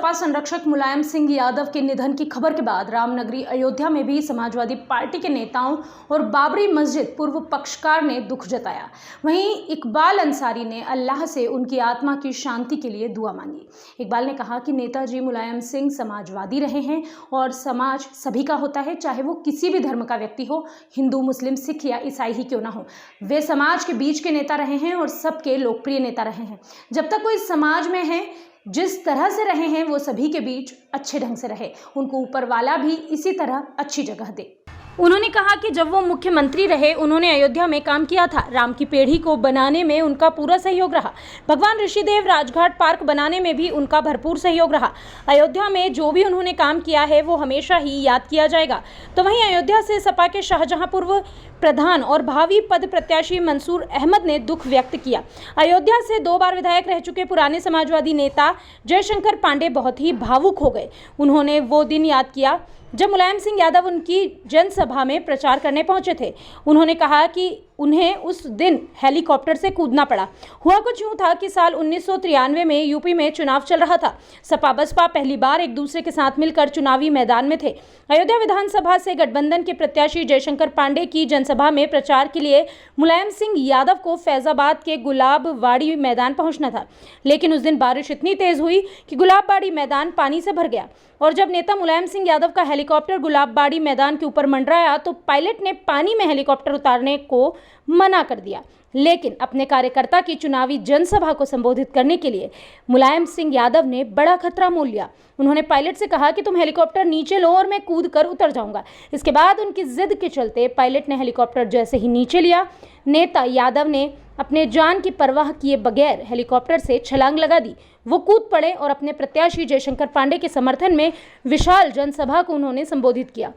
सपा संरक्षक मुलायम सिंह यादव के निधन की खबर के बाद रामनगरी अयोध्या में भी समाजवादी पार्टी के नेताओं और बाबरी मस्जिद पूर्व पक्षकार ने दुख जताया। वहीं इकबाल अंसारी ने अल्लाह से उनकी आत्मा की शांति के लिए दुआ मांगी। इकबाल ने कहा कि नेताजी मुलायम सिंह समाजवादी रहे हैं और समाज सभी का होता है, चाहे वो किसी भी धर्म का व्यक्ति हो, हिंदू, मुस्लिम, सिख या ईसाई ही क्यों ना हो। वे समाज के बीच के नेता रहे हैं और सबके लोकप्रिय नेता रहे हैं। जब तक कोई समाज में है, जिस तरह से रहे हैं वो सभी के बीच अच्छे ढंग से रहे, उनको ऊपर वाला भी इसी तरह अच्छी जगह दे। उन्होंने कहा कि जब वो मुख्यमंत्री रहे उन्होंने अयोध्या में काम किया था। राम की पेढ़ी को बनाने में उनका पूरा सहयोग रहा। भगवान ऋषिदेव राजघाट पार्क बनाने में भी उनका भरपूर सहयोग रहा। अयोध्या में जो भी उन्होंने काम किया है वो हमेशा ही याद किया जाएगा। तो वहीं अयोध्या से सपा के शाहजहां पूर्व प्रधान और भावी पद प्रत्याशी मंसूर अहमद ने दुख व्यक्त किया। अयोध्या से 2 बार विधायक रह चुके पुराने समाजवादी नेता जयशंकर पांडे बहुत ही भावुक हो गए। उन्होंने वो दिन याद किया जब मुलायम सिंह यादव उनकी जनसभा में प्रचार करने पहुंचे थे। उन्होंने कहा कि उन्हें उस दिन हेलीकॉप्टर से कूदना पड़ा। हुआ कुछ यूं था कि साल 1993 में यूपी में चुनाव चल रहा था। सपा बसपा पहली बार एक दूसरे के साथ मिलकर चुनावी मैदान में थे। अयोध्या विधानसभा से गठबंधन के प्रत्याशी जयशंकर पांडे की जनसभा में प्रचार के लिए मुलायम सिंह यादव को फैजाबाद के गुलाबबाड़ी मैदान पहुंचना था, लेकिन उस दिन बारिश इतनी तेज हुई कि गुलाबबाड़ी मैदान पानी से भर गया और जब नेता मुलायम सिंह यादव का हेलीकॉप्टर गुलाबबाड़ी मैदान के ऊपर मंडराया तो पायलट ने पानी में हेलीकॉप्टर उतारने को मना कर दिया। लेकिन अपने कार्यकर्ता की चुनावी जनसभा को संबोधित करने के लिए मुलायम सिंह यादव ने बड़ा खतरा मोल लिया। उन्होंने पायलट से कहा कि तुम हेलीकॉप्टर नीचे लो और मैं कूद कर उतर जाऊंगा। इसके बाद उनकी जिद के चलते पायलट ने हेलीकॉप्टर जैसे ही नीचे लिया, नेता यादव ने अपने जान की परवाह किए बगैर हेलीकॉप्टर से छलांग लगा दी। वो कूद पड़े और अपने प्रत्याशी जयशंकर पांडे के समर्थन में विशाल जनसभा को उन्होंने संबोधित किया।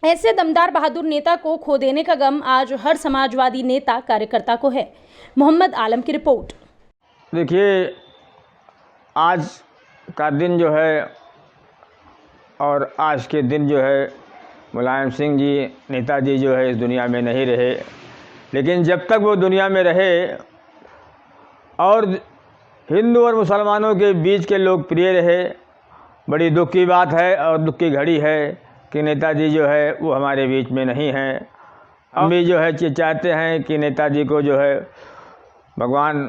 ऐसे दमदार बहादुर नेता को खो देने का गम आज हर समाजवादी नेता कार्यकर्ता को है। मोहम्मद आलम की रिपोर्ट। देखिए, आज का दिन जो है और आज के दिन जो है मुलायम सिंह जी, नेताजी जो है इस दुनिया में नहीं रहे, लेकिन जब तक वो दुनिया में रहे और हिंदू और मुसलमानों के बीच के लोग प्रिय रहे। बड़ी दुख की बात है और दुख की घड़ी है कि नेताजी जो है वो हमारे बीच में नहीं हैं। हम भी जो है चाहते हैं कि नेताजी को जो है भगवान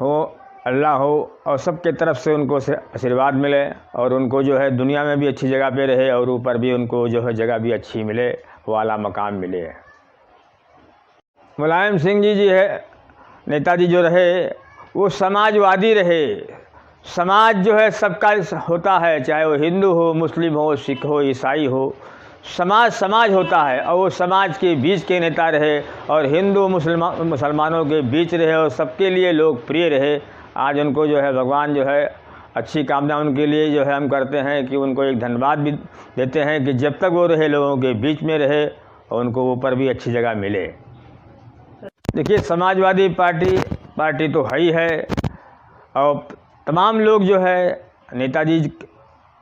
हो, अल्लाह हो और सबके तरफ से उनको आशीर्वाद मिले और उनको जो है दुनिया में भी अच्छी जगह पे रहे और ऊपर भी उनको जो है जगह भी अच्छी मिले, वो आला मकाम मिले। मुलायम सिंह जी है, नेताजी जो रहे वो समाजवादी रहे। समाज जो है सबका होता है, चाहे वो हिंदू हो, मुस्लिम हो, सिख हो, ईसाई हो। समाज होता है और वो समाज के बीच के नेता रहे और हिंदू मुसलमानों के बीच रहे और सबके लिए लोग प्रिय रहे। आज उनको जो है भगवान जो है अच्छी कामना उनके लिए जो है हम करते हैं कि उनको एक धन्यवाद भी देते हैं कि जब तक वो रहे लोगों के बीच में रहे और उनको ऊपर भी अच्छी जगह मिले। देखिए, समाजवादी पार्टी तो है ही है और तमाम लोग जो है, नेताजी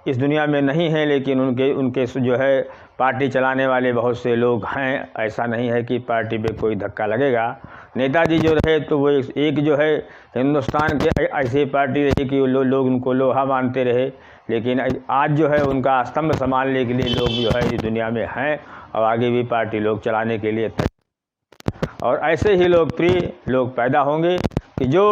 इस दुनिया में नहीं हैं लेकिन उनके जो है पार्टी चलाने वाले बहुत से लोग हैं। ऐसा नहीं है कि पार्टी पे कोई धक्का लगेगा। नेताजी जो रहे तो वो एक जो है हिंदुस्तान के ऐसी पार्टी रही कि लोग उनको लोहा मानते रहे, लेकिन आज जो है उनका स्तंभ संभालने के लिए लोग जो है इस दुनिया में हैं और आगे भी पार्टी लोग चलाने के लिए और ऐसे ही लोकप्रिय लोग पैदा होंगे कि जो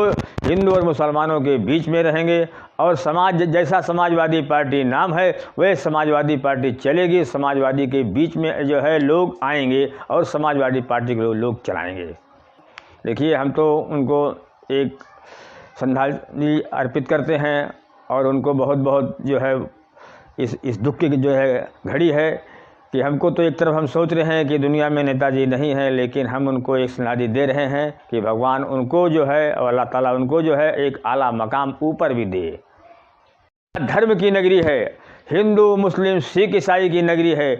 हिंदू और मुसलमानों के बीच में रहेंगे और समाज जैसा समाजवादी पार्टी नाम है वह समाजवादी पार्टी चलेगी। समाजवादी के बीच में जो है लोग आएंगे और समाजवादी पार्टी के लोग चलाएंगे। देखिए, हम तो उनको एक श्रद्धांजलि अर्पित करते हैं और उनको बहुत बहुत जो है इस दुख की जो है घड़ी है कि हमको तो एक तरफ हम सोच रहे हैं कि दुनिया में नेताजी नहीं है, लेकिन हम उनको एक श्रद्धांजलि दे रहे हैं कि भगवान उनको जो है और अल्लाह ताला उनको जो है एक आला मकाम ऊपर भी दे। धर्म की नगरी है, हिंदू मुस्लिम सिख ईसाई की नगरी है।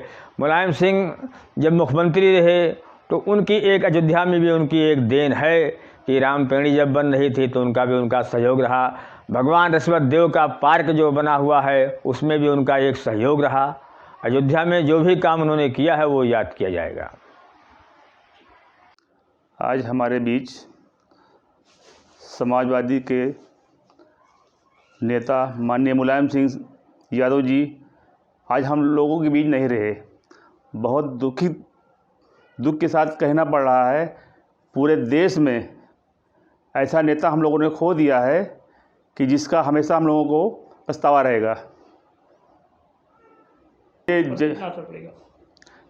मुलायम सिंह जब मुख्यमंत्री रहे तो उनकी एक अयोध्या में भी उनकी एक देन है कि राम पेड़ी जब बन रही थी तो उनका भी उनका सहयोग रहा। भगवान ऋषभ देव का पार्क जो बना हुआ है उसमें भी उनका एक सहयोग रहा। अयोध्या में जो भी काम उन्होंने किया है वो याद किया जाएगा। आज हमारे बीच समाजवादी के नेता माननीय मुलायम सिंह यादव जी आज हम लोगों के बीच नहीं रहे। बहुत दुख के साथ कहना पड़ रहा है, पूरे देश में ऐसा नेता हम लोगों ने खो दिया है कि जिसका हमेशा हम लोगों को पछतावा रहेगा।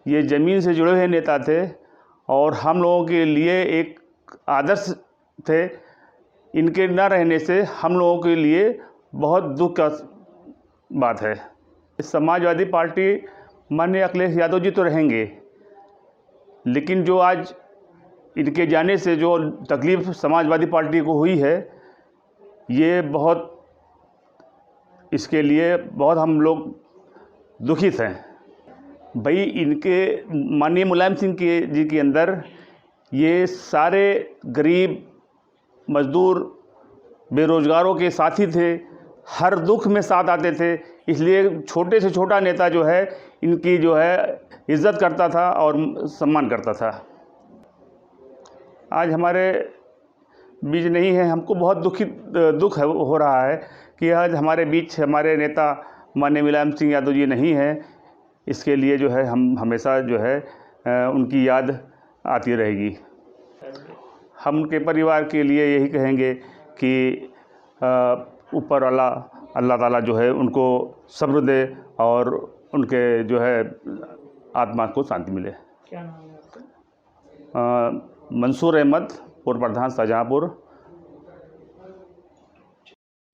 ये ज़मीन से जुड़े हुए नेता थे और हम लोगों के लिए एक आदर्श थे। इनके न रहने से हम लोगों के लिए बहुत दुख का बात है। समाजवादी पार्टी माननीय अखिलेश यादव जी तो रहेंगे, लेकिन जो आज इनके जाने से जो तकलीफ़ समाजवादी पार्टी को हुई है, ये इसके लिए बहुत हम लोग दुखित हैं। भाई इनके माननीय मुलायम सिंह जी के अंदर ये सारे गरीब, मजदूर, बेरोज़गारों के साथी थे, हर दुख में साथ आते थे। इसलिए छोटे से छोटा नेता जो है इनकी जो है इज़्ज़त करता था और सम्मान करता था। आज हमारे बीच नहीं है, हमको बहुत दुख हो रहा है कि आज हमारे बीच हमारे नेता माननीय मुलायम सिंह यादव जी नहीं हैं। इसके लिए जो है हम हमेशा जो है उनकी याद आती रहेगी। हम उनके परिवार के लिए यही कहेंगे कि ऊपर वाला अल्लाह ताला जो है उनको सब्र दे और उनके जो है आत्मा को शांति मिले। क्या नाम है आपका? मंसूर अहमद, पूर्व प्रधान शाहजहाँपुर।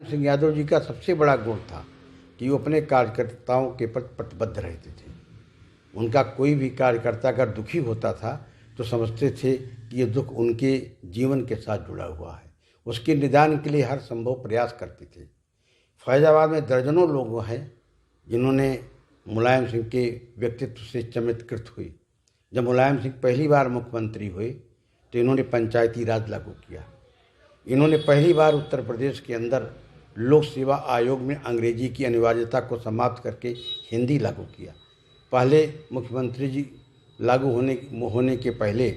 सिंह यादव जी का सबसे बड़ा गुण था कि वो अपने कार्यकर्ताओं के प्रति प्रतिबद्ध रहते थे। उनका कोई भी कार्यकर्ता अगर दुखी होता था तो समझते थे कि ये दुख उनके जीवन के साथ जुड़ा हुआ है। उसके निदान के लिए हर संभव प्रयास करते थे। फैज़ाबाद में दर्जनों लोग हैं जिन्होंने मुलायम सिंह के व्यक्तित्व से चमत्कृत हुए। जब मुलायम सिंह पहली बार मुख्यमंत्री हुए तो इन्होंने पंचायती राज लागू किया। इन्होंने पहली बार उत्तर प्रदेश के अंदर लोक सेवा आयोग में अंग्रेजी की अनिवार्यता को समाप्त करके हिंदी लागू किया। पहले मुख्यमंत्री जी लागू होने के पहले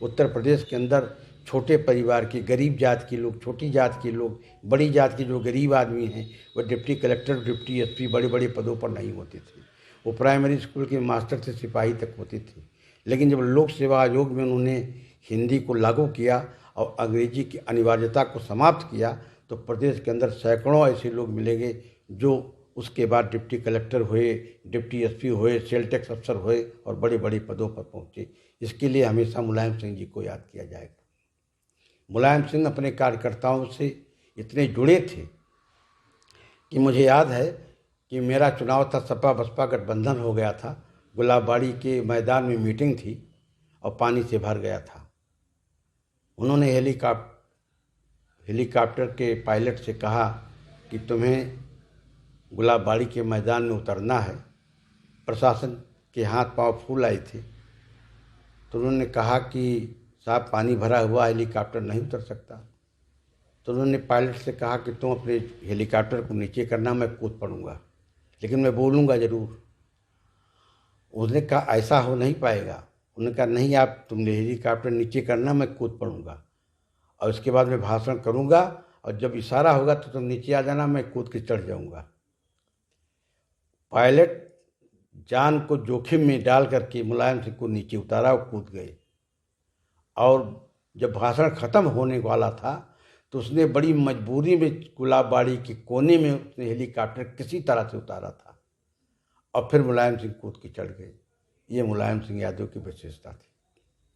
उत्तर प्रदेश के अंदर छोटे परिवार के गरीब जात के लोग, छोटी जात के लोग, बड़ी जात के जो गरीब आदमी हैं वो डिप्टी कलेक्टर, डिप्टी एसपी बड़े बड़े पदों पर नहीं होते थे। वो प्राइमरी स्कूल के मास्टर से सिपाही तक होते थे। लेकिन जब लोक सेवा आयोग में उन्होंने हिंदी को लागू किया और अंग्रेजी की अनिवार्यता को समाप्त किया तो प्रदेश के अंदर सैकड़ों ऐसे लोग मिलेंगे जो उसके बाद डिप्टी कलेक्टर हुए, डिप्टी एसपी हुए, सेल टैक्स अफसर हुए और बड़े बड़े पदों पर पहुँचे। इसके लिए हमेशा मुलायम सिंह जी को याद किया जाएगा। मुलायम सिंह अपने कार्यकर्ताओं से इतने जुड़े थे कि मुझे याद है कि मेरा चुनाव था, सपा बसपा गठबंधन हो गया था। गुलाबबाड़ी के मैदान में मीटिंग थी और पानी से भर गया था। उन्होंने हेलीकॉप्टर के पायलट से कहा कि तुम्हें गुलाबबाड़ी के मैदान में उतरना है। प्रशासन के हाथ पांव फूल आए थे तो उन्होंने कहा कि साहब पानी भरा हुआ हेलीकॉप्टर नहीं उतर सकता। तो उन्होंने पायलट से कहा कि तुम अपने हेलीकॉप्टर को नीचे करना, मैं कूद पड़ूंगा, लेकिन मैं बोलूँगा ज़रूर। उसने कहा ऐसा हो नहीं पाएगा। उन्होंने कहा नहीं, आप तुमने हेलीकॉप्टर नीचे करना, मैं कूद पड़ूंगा और उसके बाद मैं भाषण करूँगा और जब इशारा होगा तो तुम नीचे आ जाना, मैं कूद के चढ़ जाऊँगा। पायलट जान को जोखिम में डाल करके मुलायम सिंह को नीचे उतारा और कूद गए। और जब भाषण ख़त्म होने वाला था तो उसने बड़ी मजबूरी में गुलाबबाड़ी के कोने में उसने हेलीकॉप्टर किसी तरह से उतारा था और फिर मुलायम सिंह कूद के चढ़ गए। ये मुलायम सिंह यादव की विशेषता थी।